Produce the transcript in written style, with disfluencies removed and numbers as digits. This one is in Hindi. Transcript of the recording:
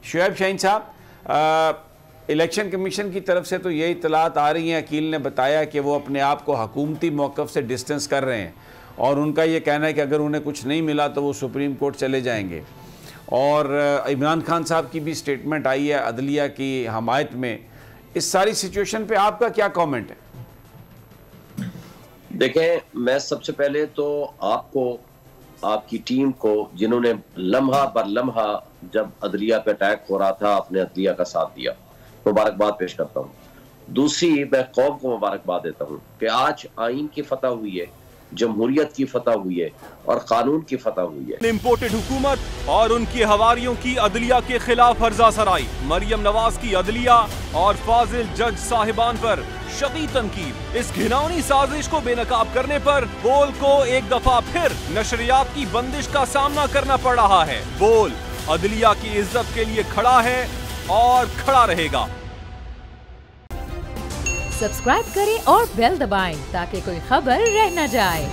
शुएब शाहीन साहब, इलेक्शन कमीशन की तरफ से तो ये इतलात आ रही हैं, अकील ने बताया कि वो अपने आप को हुकूमती मौक़िफ़ से डिस्टेंस कर रहे हैं और उनका ये कहना है कि अगर उन्हें कुछ नहीं मिला तो वो सुप्रीम कोर्ट चले जाएंगे। और इमरान खान साहब की भी स्टेटमेंट आई है अदलिया की हमायत में। इस सारी सिचुएशन पे आपका क्या कमेंट है? देखें, मैं सबसे पहले तो आपको, आपकी टीम को, जिन्होंने लम्हा बर लम्हा जब अदलिया पे अटैक हो रहा था आपने अदलिया का साथ दिया, मुबारकबाद पेश करता हूँ। दूसरी, मैं कौम को मुबारकबाद देता हूँ कि आज आइन की फतह हुई है, जमहूरियत की फतह हुई है और कानून की फतह हुई है। इम्पोर्टेड हुकूमत और उनकी हवारियों की अदलिया के खिलाफ हर्जा सराई, मरियम नवाज की अदलिया और फाजिल जज साहिबान पर शदीद तनकीद। इस घिनौनी साजिश को बेनकाब करने पर बोल को एक दफा फिर नशरियात की बंदिश का सामना करना पड़ रहा है। बोल अदलिया की इज्जत के लिए खड़ा है और खड़ा रहेगा। सब्सक्राइब करें और बेल दबाएं ताकि कोई खबर रह न जाए।